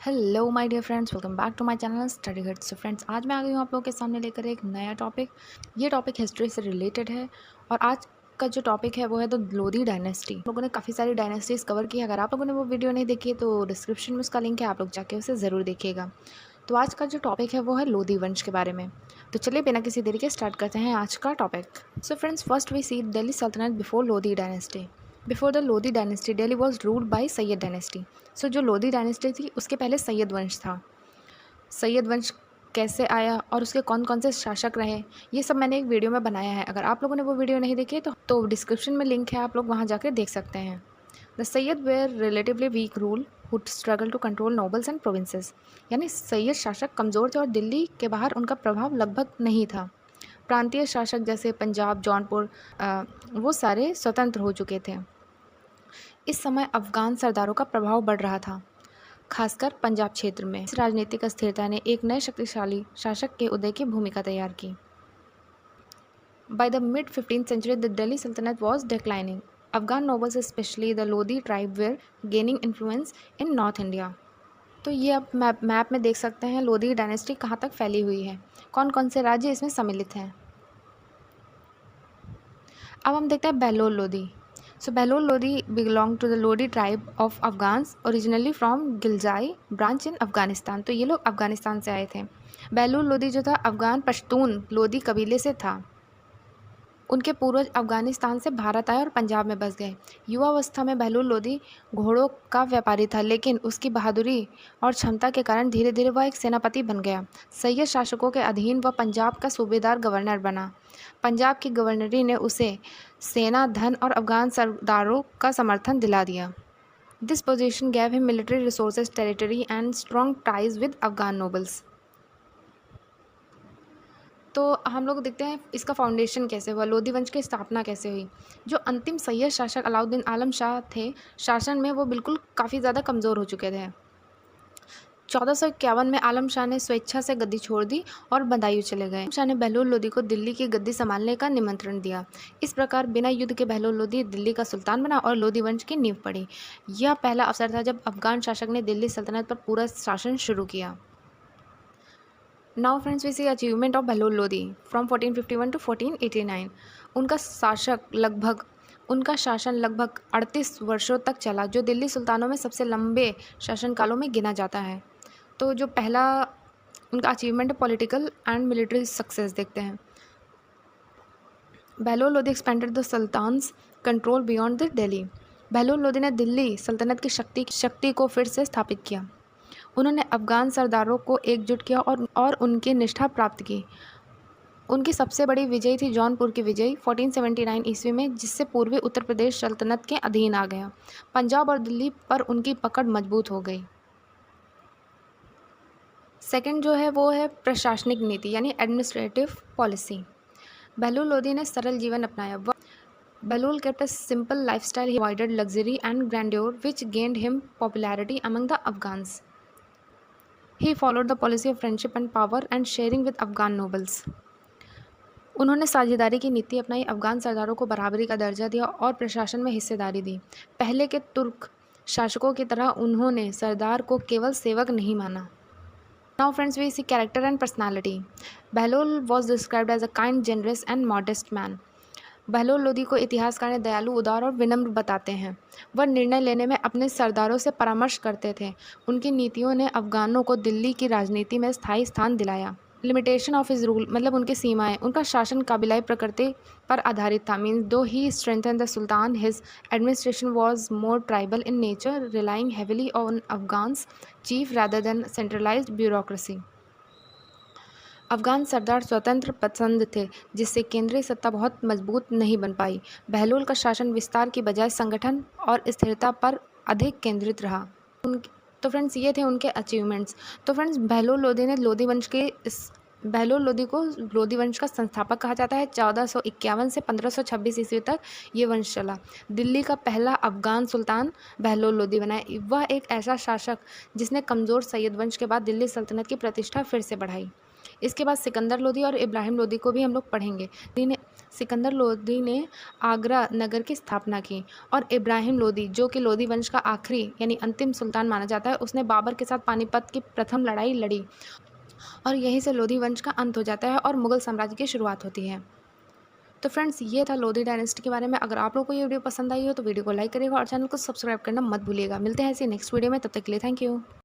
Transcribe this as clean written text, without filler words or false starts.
Hello my dear friends, welcome back to my channel study hits. So friends, आज मैं आ गई हूँ आप लोगों के सामने लेकर एक नया टॉपिक। ये टॉपिक हिस्ट्री से रिलेटेड है और आज का जो टॉपिक है वो है द लोधी डायनेस्टी। लोगों ने काफ़ी सारी डायनेस्टीज कवर की है। अगर आप लोगों ने वो वीडियो नहीं देखी है तो डिस्क्रिप्शन में उसका लिंक है, आप लोग जाके उसे ज़रूर देखिएगा। तो आज का जो टॉपिक है वो है लोधी वंश के बारे में। तो चलिए बिना किसी देरी के स्टार्ट करते हैं आज का topic. So friends, first we see Delhi Sultanate before Lodhi dynasty. Before the Lodhi dynasty Delhi was ruled by Sayyid dynasty. So जो लोधी डायनेस्टी थी उसके पहले सैयद वंश था। सैयद वंश कैसे आया और उसके कौन कौन से शासक रहे, ये सब मैंने एक वीडियो में बनाया है। अगर आप लोगों ने वो वीडियो नहीं देखी तो डिस्क्रिप्शन में लिंक है, आप लोग वहाँ जाकर देख सकते हैं। The Sayyid were relatively weak rule would struggle to control nobles and provinces. यानी सैयद शासक कमज़ोर थे और दिल्ली के बाहर उनका प्रभाव लगभग नहीं था। प्रांतीय शासक जैसे पंजाब, जौनपुर, वो सारे स्वतंत्र हो चुके थे। इस समय अफगान सरदारों का प्रभाव बढ़ रहा था, खासकर पंजाब क्षेत्र में। इस राजनीतिक अस्थिरता ने एक नए शक्तिशाली शासक के उदय की भूमिका तैयार की। By the mid 15th century, the Delhi Sultanate was declining. Afghan nobles, especially the Lodhi tribe, were gaining influence in North India. तो ये आप मैप में देख सकते हैं लोधी डायनेस्टी कहाँ तक फैली हुई है, कौन कौन से राज्य इसमें सम्मिलित हैं। अब हम देखते हैं Bahlol Lodhi. So Behlul Lodi belonged to the Lodi tribe of Afghans originally from Gilzai branch in Afghanistan. तो ये लोग अफगानिस्तान से आए थे। बहलूल लोधी जो था अफगान पश्तून लोधी कबीले से था। उनके पूर्वज अफगानिस्तान से भारत आए और पंजाब में बस गए। युवावस्था में बहलूल लोधी घोड़ों का व्यापारी था, लेकिन उसकी बहादुरी और क्षमता के कारण धीरे धीरे वह एक सेनापति बन गया। सैयद शासकों के अधीन वह पंजाब का सूबेदार गवर्नर बना। पंजाब की गवर्नरी ने उसे सेना, धन और अफगान सरदारों का समर्थन दिला दिया। This position gave him military resources, territory and strong ties with Afghan nobles. तो हम लोग देखते हैं इसका फाउंडेशन कैसे हुआ, लोधी वंश की स्थापना कैसे हुई। जो अंतिम सैयद शासक अलाउद्दीन आलम शाह थे, शासन में वो बिल्कुल काफ़ी ज़्यादा कमज़ोर हो चुके थे। 1451 में आलम शाह ने स्वेच्छा से गद्दी छोड़ दी और बदायूं चले गए। शाह ने बहलोल लोधी को दिल्ली की गद्दी संभालने का निमंत्रण दिया। इस प्रकार बिना युद्ध के बहलोल लोधी दिल्ली का सुल्तान बना और लोधी वंश की नींव पड़ी। यह पहला अवसर था जब अफगान शासक ने दिल्ली सल्तनत पर पूरा शासन शुरू किया। Now friends, we see achievement of Bahlol Lodi from 1451 to 1489। उनका शासन लगभग 38 वर्षों तक चला, जो दिल्ली सुल्तानों में सबसे लंबे शासनकालों में गिना जाता है। तो जो पहला उनका अचीवमेंट है पॉलिटिकल एंड मिलिट्री सक्सेस देखते हैं। Bahlol Lodi expanded the sultan's control beyond the Delhi. Bahlol Lodi ने दिल्ली सल्तनत की शक्ति को फिर से स्थापित किया। उन्होंने अफगान सरदारों को एकजुट किया और उनकी निष्ठा प्राप्त की। उनकी सबसे बड़ी विजय थी जौनपुर की विजय 1479 ईस्वी में, जिससे पूर्वी उत्तर प्रदेश सल्तनत के अधीन आ गया। पंजाब और दिल्ली पर उनकी पकड़ मजबूत हो गई। सेकंड जो है वो है प्रशासनिक नीति यानी एडमिनिस्ट्रेटिव पॉलिसी। बहलोल लोधी ने सरल जीवन अपनाया। Bahlol kept a simple lifestyle. He avoided luxury and grandeur, which gained him popularity among the Afghans. He followed the policy of friendship and power and sharing with Afghan nobles. उन्होंने साझेदारी की नीति अपनाई, अफगान सरदारों को बराबरी का दर्जा दिया और प्रशासन में हिस्सेदारी दी। पहले के तुर्क शासकों की तरह उन्होंने सरदार को केवल सेवक नहीं माना। Now friends, we see character and personality. Behlul was described as a kind, generous and modest man. Bahlol Lodhi को इतिहासकार ने दयालु, उदार और विनम्र बताते हैं। वह निर्णय लेने में अपने सरदारों से परामर्श करते थे। उनकी नीतियों ने अफगानों को दिल्ली की राजनीति में स्थायी स्थान दिलाया। लिमिटेशन ऑफ हिज रूल मतलब उनकी सीमाएं, उनका शासन कबीलाई प्रकृति पर आधारित था। मीन्स दो ही strengthen the sultan, his administration was more tribal in nature, relying heavily on Afghans chief rather than centralised bureaucracy. Afghan सरदार स्वतंत्र पसंद थे, जिससे केंद्रीय सत्ता बहुत मजबूत नहीं बन पाई। बहलोल का शासन विस्तार की बजाय संगठन और स्थिरता पर अधिक केंद्रित रहा। तो फ्रेंड्स, ये थे उनके अचीवमेंट्स। तो फ्रेंड्स, बहलोल लोधी ने बहलोल लोधी को लोधी वंश का संस्थापक कहा जाता है। 1451 से 1526 ईस्वी तक ये वंश चला। दिल्ली का पहला अफगान सुल्तान बहलोल लोधी बना। वह एक ऐसा शासक जिसने कमज़ोर सैयद वंश के बाद दिल्ली सल्तनत की प्रतिष्ठा फिर से बढ़ाई। इसके बाद सिकंदर लोधी और इब्राहिम लोधी को भी हम लोग पढ़ेंगे। सिकंदर लोदी ने आगरा नगर की स्थापना की और इब्राहिम लोदी, जो कि लोदी वंश का आखिरी यानी अंतिम सुल्तान माना जाता है, उसने बाबर के साथ पानीपत की प्रथम लड़ाई लड़ी और यहीं से लोधी वंश का अंत हो जाता है और मुगल साम्राज्य की शुरुआत होती है। तो फ्रेंड्स, ये था लोधी डायनेस्टी के बारे में। अगर आप लोगों को ये वीडियो पसंद आई हो तो वीडियो को लाइक करिएगा और चैनल को सब्सक्राइब करना मत भूलिएगा। मिलते हैं ऐसे नेक्स्ट वीडियो में, तब तक के लिए थैंक यू।